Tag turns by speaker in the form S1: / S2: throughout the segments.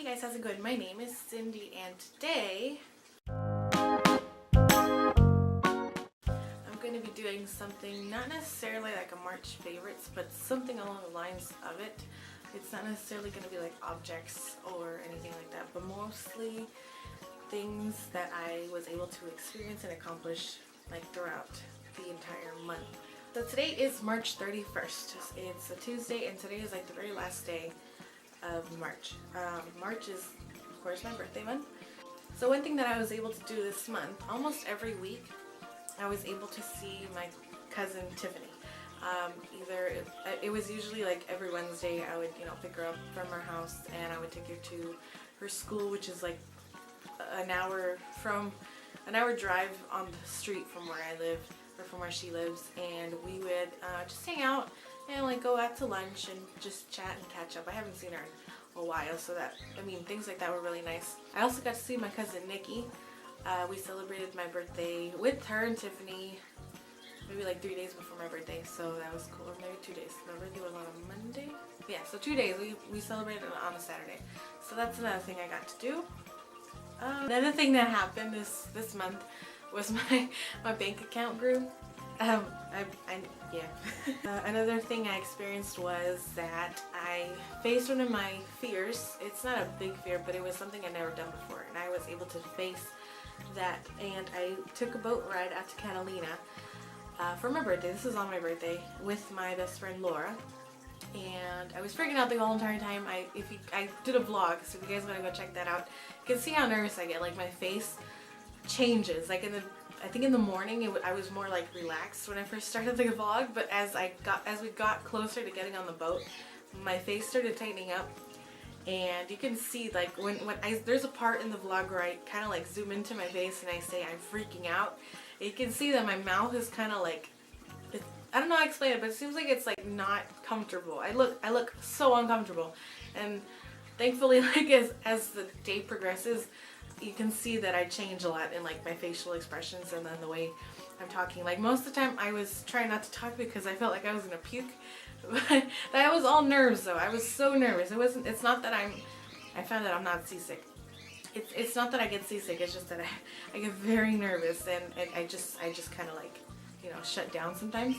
S1: guys, how's it going? My name is Cindy and today I'm going to be doing something not necessarily like a March favorites, but something along the lines of it. It's not necessarily going to be like objects or anything like that, but mostly things that I was able to experience and accomplish like throughout the entire month. So today is March 31st. It's a Tuesday and today is like the very last day of March. March is of course my birthday month. So one thing that I was able to do this month, almost every week I was able to see my cousin Tiffany. It was usually like every Wednesday I would pick her up from her house and I would take her to her school, which is like an hour drive on the street from where I live, or from where she lives, and we would just hang out and like go out to lunch and just chat and catch up. I haven't seen her in a while, so things like that were really nice. I also got to see my cousin Nikki. We celebrated my birthday with her and Tiffany maybe like 3 days before my birthday, so that was cool. Or maybe 2 days. My birthday was on a Monday. Yeah, so 2 days. We celebrated on a Saturday. So that's another thing I got to do. Another thing that happened this month was my bank account grew. Another thing I experienced was that I faced one of my fears. It's not a big fear, but it was something I'd never done before, and I was able to face that. And I took a boat ride out to Catalina for my birthday. This was on my birthday with my best friend Laura, and I was freaking out the whole entire time. I did a vlog, so if you guys want to go check that out, you can see how nervous I get. Like my face changes. Like I think in the morning I was more like relaxed when I first started the vlog, but as we got closer to getting on the boat, my face started tightening up, and you can see like there's a part in the vlog where I kind of like zoom into my face and I say I'm freaking out. You can see that my mouth is kind of like, I don't know how to explain it, but it seems like it's like not comfortable. I look so uncomfortable, and thankfully like as the day progresses, you can see that I change a lot in like my facial expressions and then the way I'm talking. Like most of the time I was trying not to talk because I felt like I was gonna puke, but that was all nerves though. I was so nervous. It's not that I found that I'm not seasick. It's not that I get seasick, it's just that I get very nervous, and I just kind of like, shut down sometimes.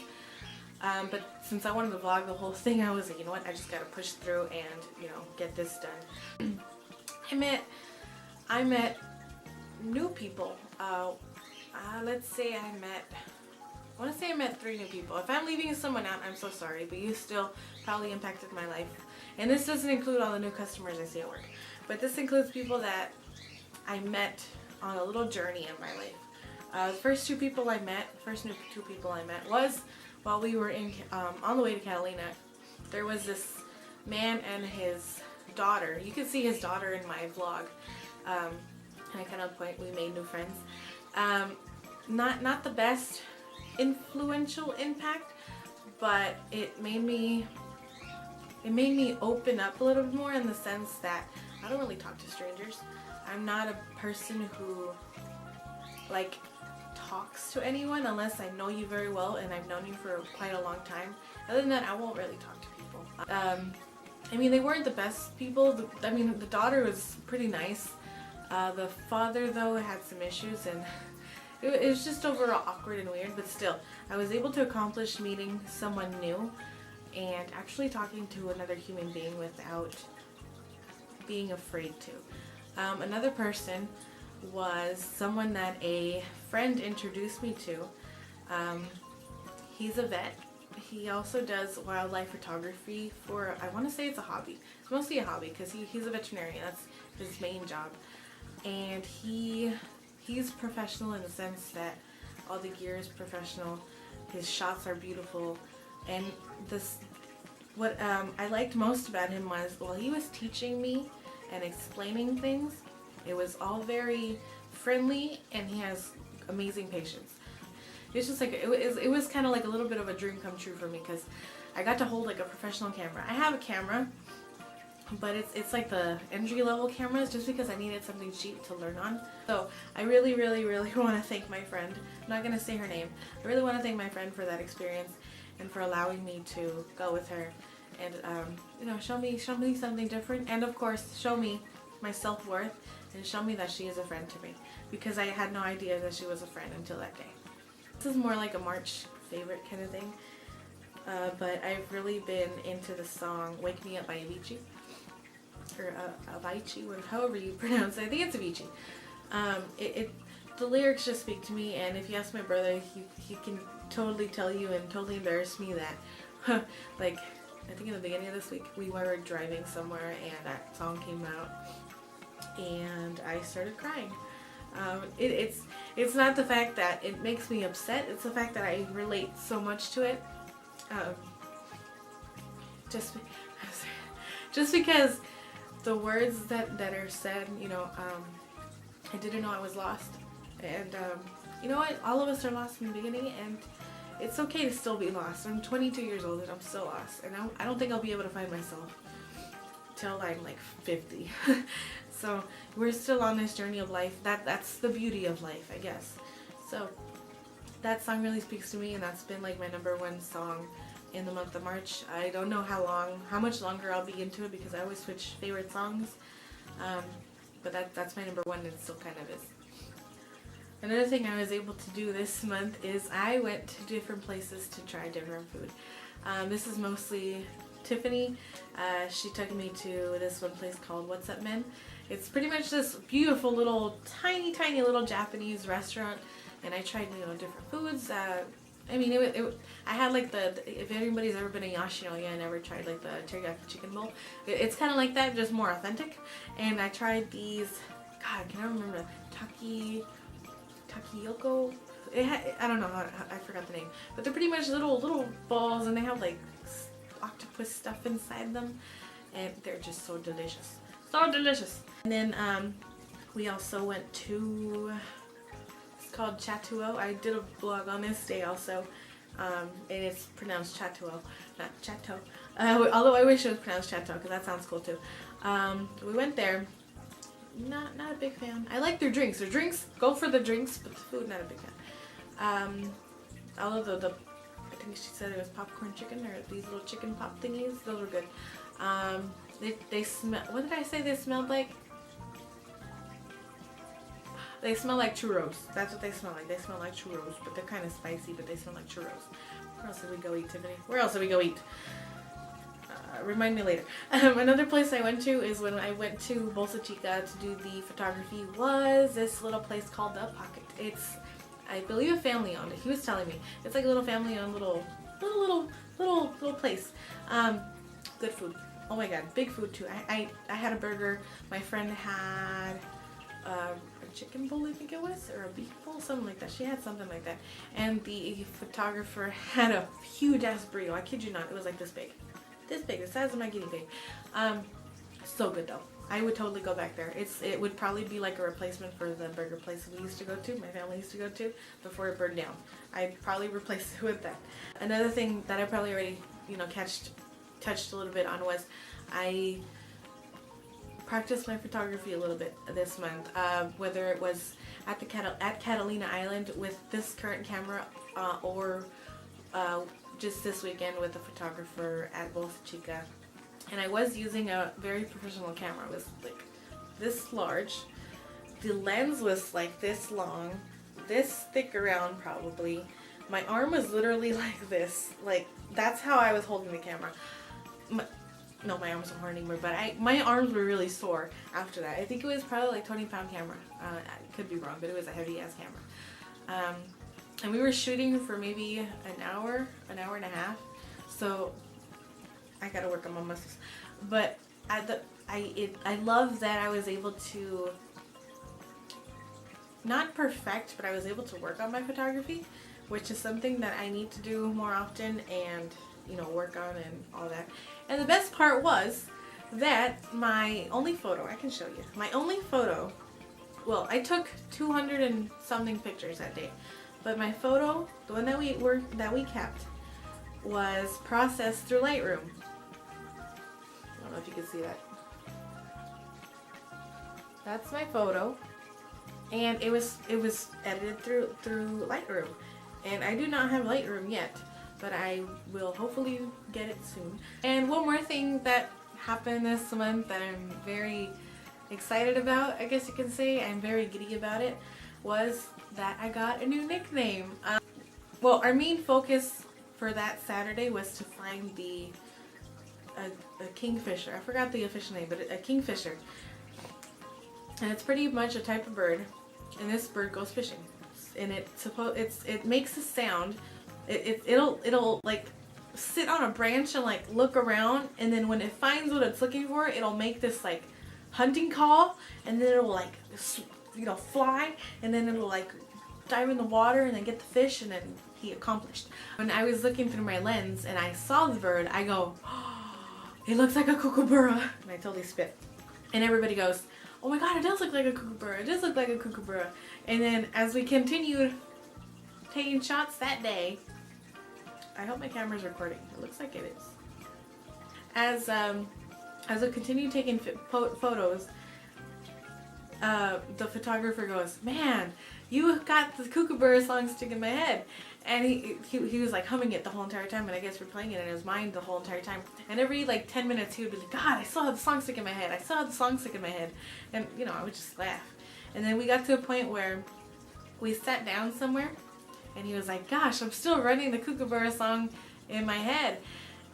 S1: But since I wanted to vlog the whole thing, I was like, you know what, I just gotta push through and, get this done. I met new people. Let's say I want to say I met 3 new people. If I'm leaving someone out, I'm so sorry, but you still probably impacted my life. And this doesn't include all the new customers I see at work, but this includes people that I met on a little journey in my life. The first two people I met was while we were on the way to Catalina. There was this man and his daughter. You can see his daughter in my vlog. And I kind of point, we made new friends. Not the best influential impact, but it made me open up a little bit more, in the sense that I don't really talk to strangers. I'm not a person who like talks to anyone unless I know you very well and I've known you for quite a long time. Other than that, I won't really talk to people. They weren't the best people. The daughter was pretty nice. The father though had some issues, and it was just overall awkward and weird, but still I was able to accomplish meeting someone new and actually talking to another human being without being afraid to. Another person was someone that a friend introduced me to. He's a vet. He also does wildlife photography for, I want to say it's a hobby. It's mostly a hobby because he's a veterinarian. That's his main job. And he's professional in the sense that all the gear is professional. His shots are beautiful. And what I liked most about him was, while he was teaching me and explaining things, it was all very friendly, and he has amazing patience. It's just like, it was kind of like a little bit of a dream come true for me, because I got to hold like a professional camera. I have a camera, but it's like the entry level cameras, just because I needed something cheap to learn on. So I really want to thank my friend. I'm not going to say her name. I really want to thank my friend for that experience and for allowing me to go with her and show me something different, and of course show me my self-worth and show me that she is a friend to me, because I had no idea that she was a friend until that day. This is more like a March favorite kind of thing, but I've really been into the song Wake Me Up by Avicii, or Avicii, however you pronounce it. I think it's Avicii. The lyrics just speak to me, and if you ask my brother, he can totally tell you and totally embarrass me that like, I think in the beginning of this week we were driving somewhere and that song came out and I started crying. It's not the fact that it makes me upset, it's the fact that I relate so much to it. Just because the words that are said, you know, I didn't know I was lost, and you know what, all of us are lost in the beginning, and it's okay to still be lost. I'm 22 years old and I'm still lost, and I don't think I'll be able to find myself till I'm like 50. So we're still on this journey of life. That's the beauty of life, I guess. So that song really speaks to me, and that's been like my #1 song in the month of March. I don't know how much longer I'll be into it, because I always switch favorite songs. But that's my #1, and it still kind of is. Another thing I was able to do this month is I went to different places to try different food. This is mostly Tiffany. She took me to this one place called What's Up Men. It's pretty much this beautiful little tiny little Japanese restaurant, and I tried, you know, different foods. I mean, I had like if anybody's ever been to Yoshinoya and ever tried like the teriyaki chicken bowl, it's kind of like that, just more authentic. And I tried these, God, can I remember, Takiyoko? I don't know, I forgot the name, but they're pretty much little balls, and they have like octopus stuff inside them, and they're just so delicious, so delicious. And then we also went to, it's called Chatuo. I did a blog on this day also, and it's pronounced Chatuo, not Chateau. Although I wish it was pronounced Chateau, because that sounds cool too. We went there. Not a big fan. I like their drinks. Their drinks, go for the drinks, but the food, not a big fan. Although I think she said it was popcorn chicken, or these little chicken pop thingies. Those were good. They smell. What did I say they smelled like? They smell like churros. That's what they smell like. They smell like churros, but they're kind of spicy, but they smell like churros. Where else did we go eat, Tiffany? Where else did we go eat? Remind me later. Another place I went to is when I went to Bolsa Chica to do the photography, was this little place called The Pocket. It's, I believe, a family owned. He was telling me it's like a little family owned little place. Good food. Oh my god, big food too. I had a burger. My friend had a chicken bowl, I think it was, or a beef bowl, something like that. She had something like that, and the photographer had a huge ass burrito. I kid you not, it was like this big, the size of my guinea pig. So good though. I would totally go back there. It would probably be like a replacement for the burger place we used to go to, my family used to go to, before it burned down. I'd probably replace it with that. Another thing that I probably already, you know, touched a little bit on was I practiced my photography a little bit this month, whether it was at Catalina Island with this current camera, or just this weekend with a photographer at Bolsa Chica. And I was using a very professional camera. It was like this large. The lens was like this long, this thick around probably. My arm was literally like this. Like, that's how I was holding the camera. No, my arms weren't anymore, but my arms were really sore after that. I think it was probably like 20-pound camera. I could be wrong, but it was a heavy ass camera. And we were shooting for maybe an hour and a half. So I gotta work on my muscles. But I love that I was able to not perfect, but I was able to work on my photography, which is something that I need to do more often and, you know, work on and all that. And the best part was that my only photo, I can show you, my only photo, well, I took 200 and something pictures that day, but my photo, the one that we kept, was processed through Lightroom. I don't know if you can see that. That's my photo, and it was edited through Lightroom, and I do not have Lightroom yet, but I will hopefully get it soon. And one more thing that happened this month that I'm very excited about, I guess you can say, I'm very giddy about it, was that I got a new nickname. Well, our main focus for that Saturday was to find a kingfisher. I forgot the official name, but a kingfisher. And it's pretty much a type of bird, and this bird goes fishing. And it makes a sound. It'll like sit on a branch and like look around, and then when it finds what it's looking for, it'll make this like hunting call, and then it'll like fly, and then it'll like dive in the water and then get the fish, and then he accomplished. When I was looking through my lens and I saw the bird, I go, oh, it looks like a kookaburra, and I totally spit. And everybody goes, oh my god, it does look like a kookaburra, it does look like a kookaburra. And then as we continued taking shots that day, I hope my camera's recording, it looks like it is. As we continued taking photos, the photographer goes, man, you got the kookaburra song stuck in my head. And he was like humming it the whole entire time, and I guess we're playing it in his mind the whole entire time. And every like 10 minutes he would be like, God, I still have the song stuck in my head. I still have the song stuck in my head. And I would just laugh. And then we got to a point where we sat down somewhere, and he was like, gosh, I'm still running the kookaburra song in my head.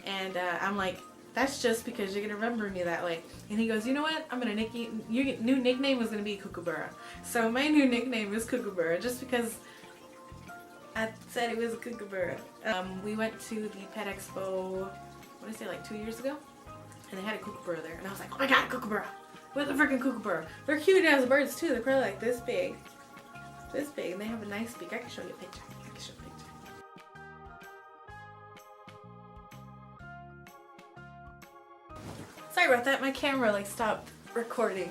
S1: And I'm like, that's just because you're gonna remember me that way. And he goes, you know what? I'm gonna your new nickname was gonna be Kookaburra. So my new nickname is Kookaburra, just because I said it was a kookaburra. We went to the Pet Expo, what did I say, like 2 years ago? And they had a kookaburra there. And I was like, oh my god, kookaburra! Where's the freaking kookaburra? They're cute as birds too. They're probably like this big. This big. And they have a nice beak. I can show you a picture. Sorry about that. My camera like stopped recording.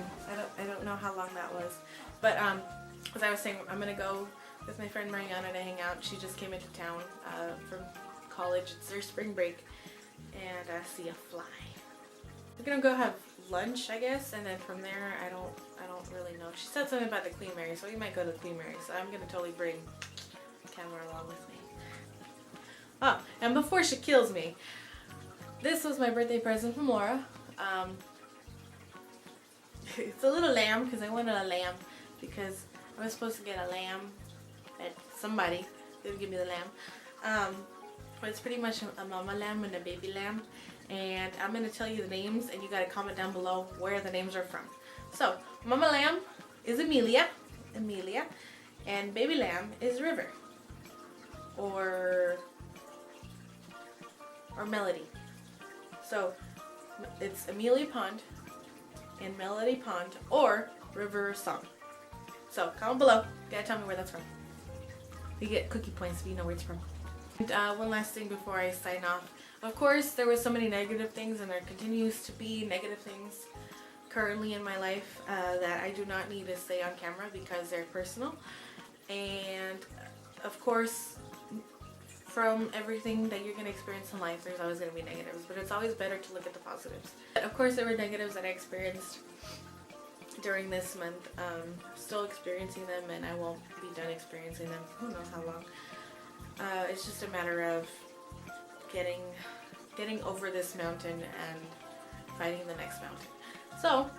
S1: I don't know how long that was. But as I was saying, I'm gonna go with my friend Mariana to hang out. She just came into town from college. It's their spring break, and see a fly. We're gonna go have lunch, I guess, and then from there, I don't really know. She said something about the Queen Mary, so we might go to the Queen Mary. So I'm gonna totally bring the camera along with me. Oh, and before she kills me, this was my birthday present from Laura. It's a little lamb because I wanted a lamb because I was supposed to get a lamb that somebody didn't give me the lamb. But it's pretty much a mama lamb and a baby lamb, and I'm gonna tell you the names, and you gotta comment down below where the names are from. So mama lamb is Amelia, and baby lamb is River or Melody. So it's Amelia Pond and Melody Pond or River Song. So comment below. You gotta tell me where that's from. You get cookie points if you know where it's from. And one last thing before I sign off. Of course, there was so many negative things, and there continues to be negative things currently in my life that I do not need to say on camera because they're personal. And of course, from everything that you're going to experience in life, there's always going to be negatives, but it's always better to look at the positives. Of course, there were negatives that I experienced during this month. Still experiencing them, and I won't be done experiencing them. Who knows how long. It's just a matter of getting over this mountain and fighting the next mountain. So,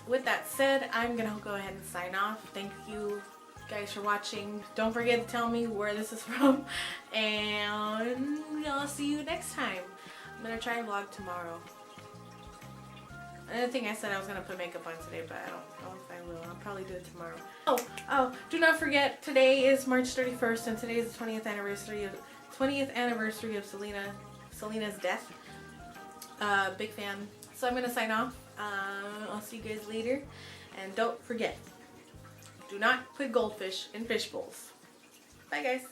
S1: with that said, I'm going to go ahead and sign off. Thank you guys for watching. Don't forget to tell me where this is from, and I'll see you next time. I'm gonna try and vlog tomorrow. Another thing I said I was gonna put makeup on today, but I don't know if I will. I'll probably do it tomorrow. Oh, do not forget, today is March 31st, and today is the 20th anniversary of Selena's death. Big fan. So I'm gonna sign off. I'll see you guys later, and don't forget, do not put goldfish in fish bowls. Bye guys.